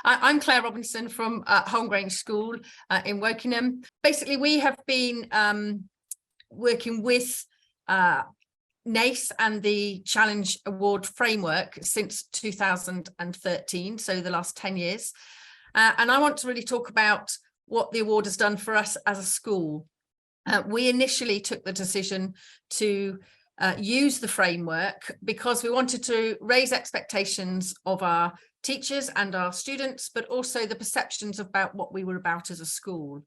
I'm Claire Robinson from Holme Grange School in Wokingham. Basically, we have been working with NACE and the Challenge Award Framework since 2013, so the last 10 years. And I want to really talk about what the award has done for us as a school. We initially took the decision to use the framework because we wanted to raise expectations of our teachers and our students, but also the perceptions about what we were about as a school.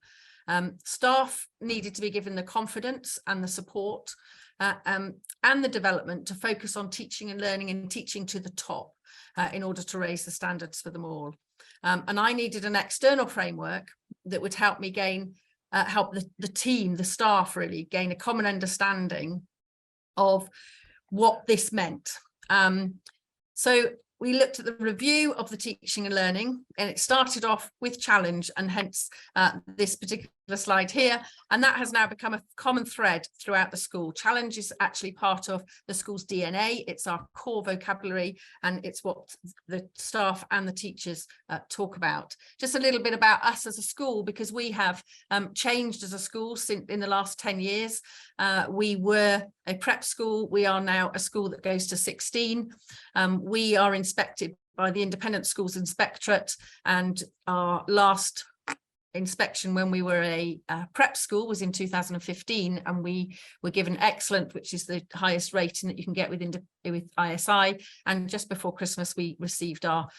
Staff needed to be given the confidence and the support and the development to focus on teaching and learning and teaching to the top in order to raise the standards for them all. And I needed an external framework that would help me gain, help the team, the staff really gain a common understanding of what this meant. So we looked at the review of the teaching and learning, and it started off with challenge, and hence this particular slide here. And that has now become a common thread throughout the school. Challenge is actually part of the school's DNA. It's our core vocabulary, and it's what the staff and the teachers talk about. Just a little bit about us as a school, because we have changed as a school since in the last 10 years. We were a prep school. We are now a school that goes to 16. We are inspected by the Independent Schools Inspectorate, and our last inspection when we were a prep school was in 2015, and we were given excellent, which is the highest rating that you can get with ISI. And just before Christmas we received our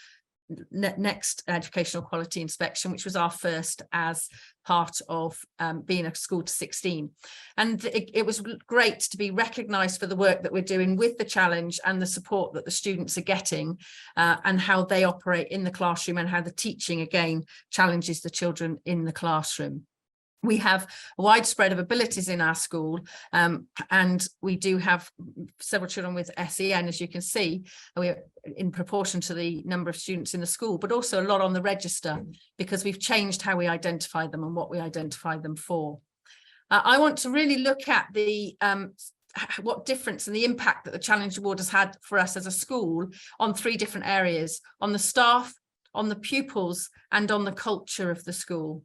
next educational quality inspection, which was our first as part of being a school to 16. And it was great to be recognised for the work that we're doing with the challenge and the support that the students are getting, and how they operate in the classroom, and how the teaching again challenges the children in the classroom. We have a wide spread of abilities in our school, and we do have several children with SEN, as you can see, we're in proportion to the number of students in the school, but also a lot on the register, because we've changed how we identify them and what we identify them for. I want to really look at the what difference and the impact that the Challenge Award has had for us as a school on three different areas: on the staff, on the pupils, and on the culture of the school.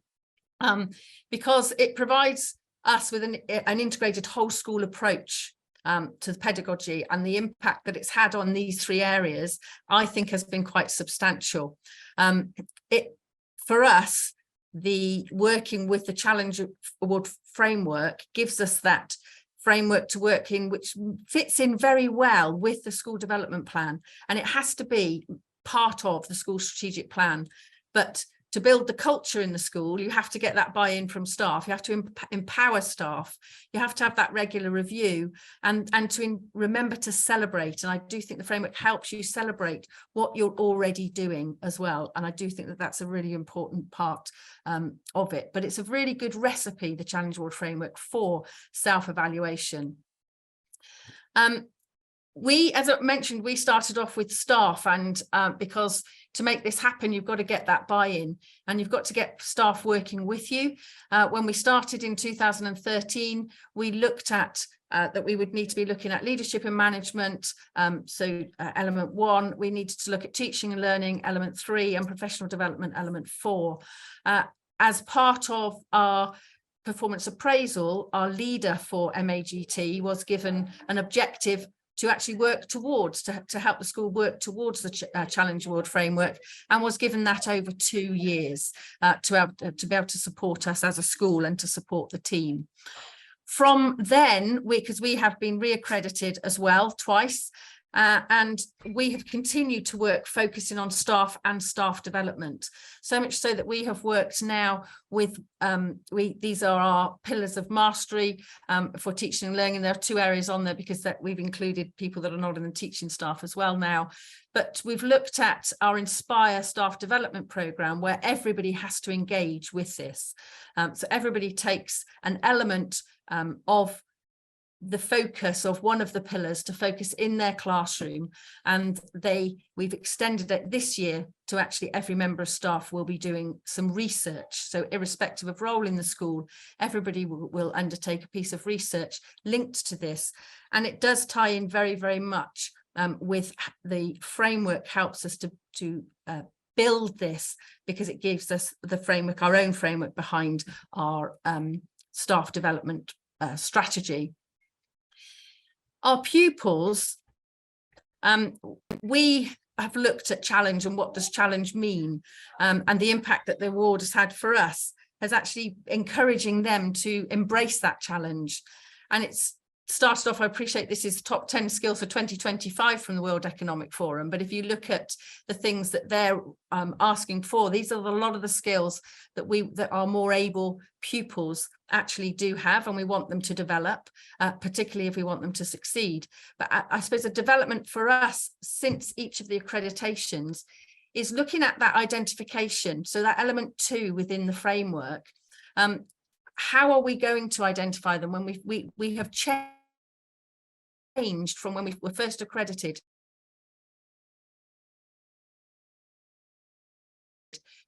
Because it provides us with an integrated whole school approach to the pedagogy, and the impact that it's had on these three areas, I think, has been quite substantial. For us, the working with the Challenge Award framework gives us that framework to work in, which fits in very well with the school development plan, and it has to be part of the school strategic plan. But to build the culture in the school, you have to get that buy-in from staff. You have to empower staff. You have to have that regular review, and to remember to celebrate. And I do think the framework helps you celebrate what you're already doing as well. And I do think that that's a really important part of it. But it's a really good recipe, the Challenge Award framework, for self-evaluation. As I mentioned, we started off with staff, and because to make this happen, you've got to get that buy-in, and you've got to get staff working with you. When we started in 2013, we looked at that we would need to be looking at leadership and management. So element 1, we needed to look at teaching and learning, element 3, and professional development, element 4. As part of our performance appraisal, our leader for MAGT was given an objective to actually work towards, to help the school work towards the Challenge Award framework, and was given that over 2 years to be able to support us as a school and to support the team. From then, because we have been reaccredited as well twice, and we have continued to work focusing on staff and staff development, so much so that we have worked now with these are our pillars of mastery for teaching and learning. There are 2 areas on there because we've included people that are not in the teaching staff as well now. But we've looked at our Inspire staff development programme, where everybody has to engage with this. So everybody takes an element of the focus of one of the pillars to focus in their classroom, and we've extended it this year to actually every member of staff will be doing some research. So irrespective of role in the school, everybody will undertake a piece of research linked to this, and it does tie in very, very much with the framework. Helps us to build this because it gives us the framework, our own framework behind our staff development strategy. Our pupils, we have looked at challenge and what does challenge mean, and the impact that the award has had for us has actually encouraging them to embrace that challenge. And it's started off, I appreciate this is top 10 skills for 2025 from the World Economic Forum, but if you look at the things that they're asking for, these are a lot of the skills that our more able pupils actually do have, and we want them to develop, particularly if we want them to succeed. But I suppose a development for us since each of the accreditations is looking at that identification, so that element 2 within the framework. How are we going to identify them when we have changed from when we were first accredited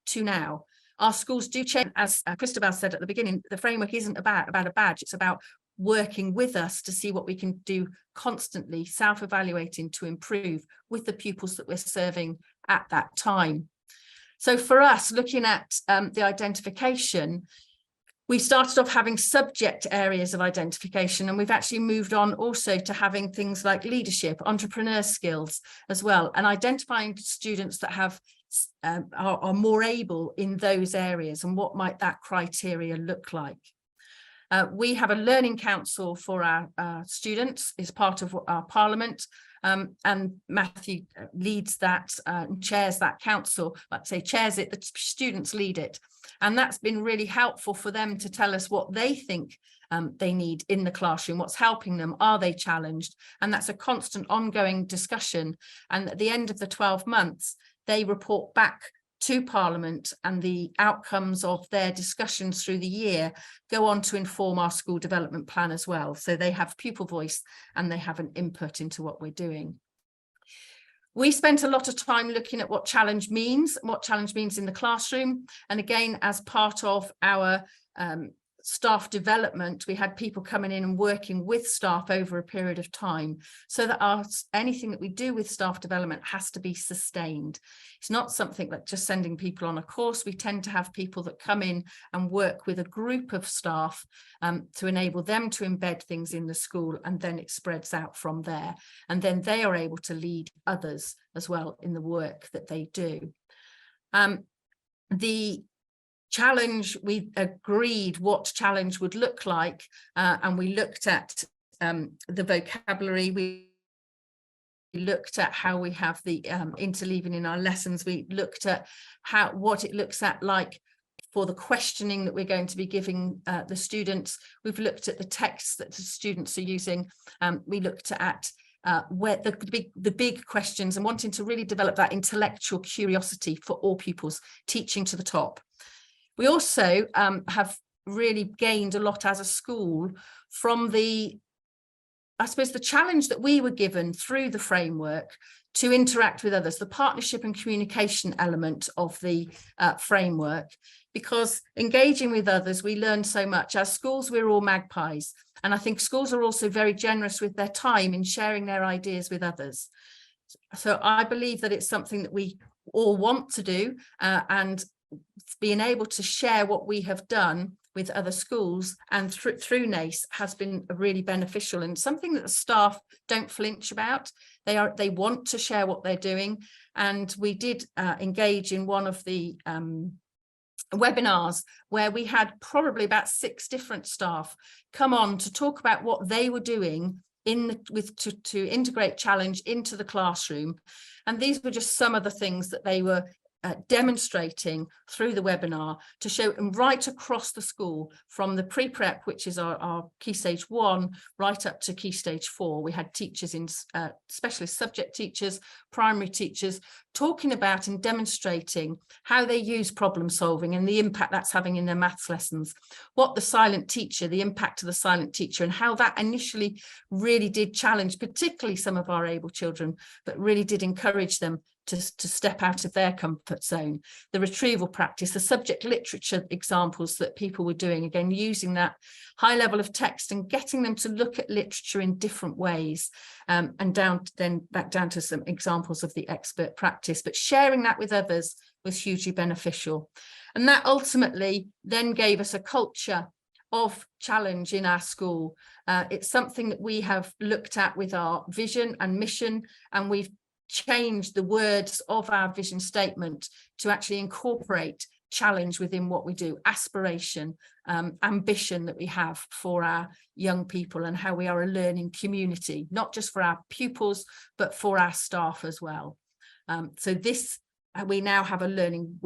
to now? Our schools do change, as Christabel said at the beginning. The framework isn't about a badge, it's about working with us to see what we can do constantly, self-evaluating to improve with the pupils that we're serving at that time. So for us, looking at the identification, we started off having subject areas of identification, and we've actually moved on also to having things like leadership, entrepreneur skills as well, and identifying students that have are more able in those areas, and what might that criteria look like. We have a learning council for our students as part of our parliament, and Matthew leads that and chairs that council. Let's say chairs it, the students lead it, and that's been really helpful for them to tell us what they think they need in the classroom, what's helping them, are they challenged, and that's a constant ongoing discussion. And at the end of the 12 months they report back to Parliament, and the outcomes of their discussions through the year go on to inform our school development plan as well. So they have pupil voice and they have an input into what we're doing. We spent a lot of time looking at what challenge means in the classroom. And again, as part of our staff development, we had people coming in and working with staff over a period of time, so that anything that we do with staff development has to be sustained. It's not something like just sending people on a course. We tend to have people that come in and work with a group of staff to enable them to embed things in the school, and then it spreads out from there, and then they are able to lead others as well in the work that they do. The challenge, we agreed what challenge would look like, and we looked at the vocabulary, we looked at how we have the interleaving in our lessons, we looked at what it looks at like for the questioning that we're going to be giving the students. We've looked at the texts that the students are using. We looked at where the big questions, and wanting to really develop that intellectual curiosity for all pupils, teaching to the top. We also have really gained a lot as a school from the challenge that we were given through the framework to interact with others, the partnership and communication element of the framework, because engaging with others, we learn so much. As schools, we're all magpies, and I think schools are also very generous with their time in sharing their ideas with others. So I believe that it's something that we all want to do, and being able to share what we have done with other schools and through NACE has been really beneficial, and something that the staff don't flinch about. They want to share what they're doing, and we did engage in one of the webinars where we had probably about 6 different staff come on to talk about what they were doing to integrate challenge into the classroom. And these were just some of the things that they were demonstrating through the webinar, to show them right across the school, from the pre-prep, which is our key stage 1, right up to key stage 4. We had teachers in specialist subject teachers, primary teachers, talking about and demonstrating how they use problem solving and the impact that's having in their maths lessons, what the impact of the silent teacher, and how that initially really did challenge particularly some of our able children, but really did encourage them to step out of their comfort zone. The retrieval practice, the subject literature examples that people were doing, again, using that high level of text and getting them to look at literature in different ways, and back down to some examples of the expert practice, but sharing that with others was hugely beneficial. And that ultimately then gave us a culture of challenge in our school. It's something that we have looked at with our vision and mission, and we've changed the words of our vision statement to actually incorporate challenge within what we do, aspiration, ambition that we have for our young people, and how we are a learning community, not just for our pupils, but for our staff as well. So this, we now have a learning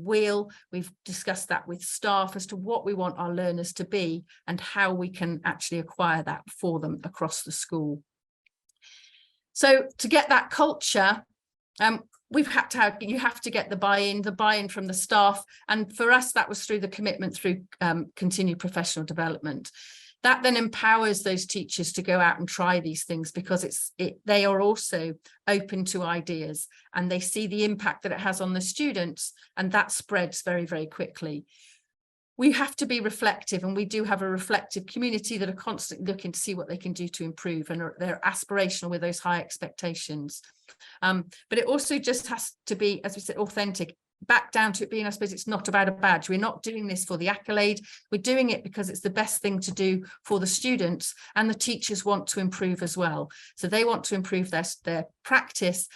wheel. We've discussed that with staff as to what we want our learners to be and how we can actually acquire that for them across the school. So to get that culture, you have to get the buy-in from the staff. And for us, that was through the commitment through continued professional development. That then empowers those teachers to go out and try these things, because they are also open to ideas and they see the impact that it has on the students, and that spreads very, very quickly. We have to be reflective, and we do have a reflective community that are constantly looking to see what they can do to improve, and they're aspirational with those high expectations. But it also just has to be, as we said, authentic. Back down to it being, I suppose, it's not about a badge. We're not doing this for the accolade. We're doing it because it's the best thing to do for the students, and the teachers want to improve as well. So they want to improve their practice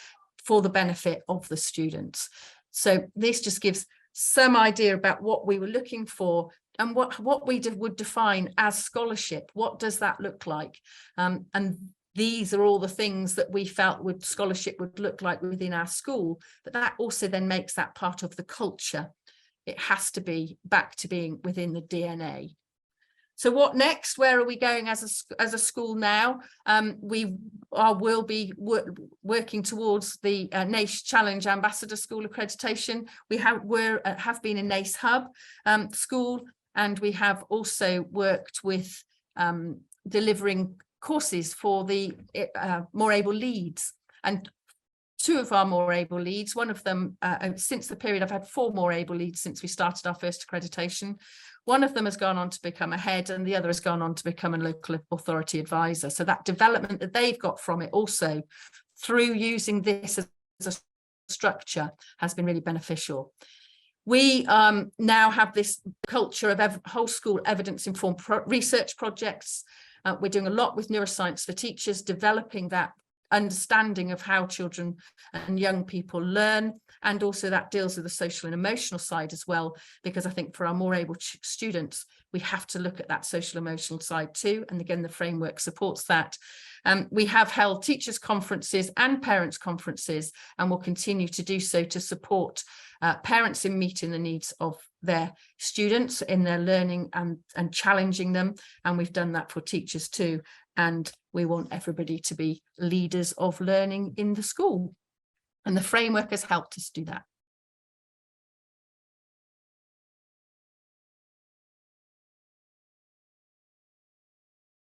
for the benefit of the students. So this just gives some idea about what we were looking for and what we would define as scholarship. What does that look like? And these are all the things that we felt scholarship would look like within our school, but that also then makes that part of the culture. It has to be back to being within the DNA. So what next? Where are we going as a school now? Will be working towards the NACE Challenge Ambassador School accreditation. We have been a NACE Hub school, and we have also worked with delivering courses for the more able leads, and two of our more able leads, one of them since the period, I've had 4 more able leads since we started our first accreditation. One of them has gone on to become a head, and the other has gone on to become a local authority advisor. So that development that they've got from it also through using this as a structure has been really beneficial. We now have this culture of whole school evidence-informed research projects. We're doing a lot with neuroscience for teachers, developing that understanding of how children and young people learn, and also that deals with the social and emotional side as well, because I think for our more able students, we have to look at that social emotional side too, and again the framework supports that. We have held teachers conferences and parents conferences, and will continue to do so to support parents in meeting the needs of their students in their learning and challenging them, and we've done that for teachers too. And we want everybody to be leaders of learning in the school. And the framework has helped us do that.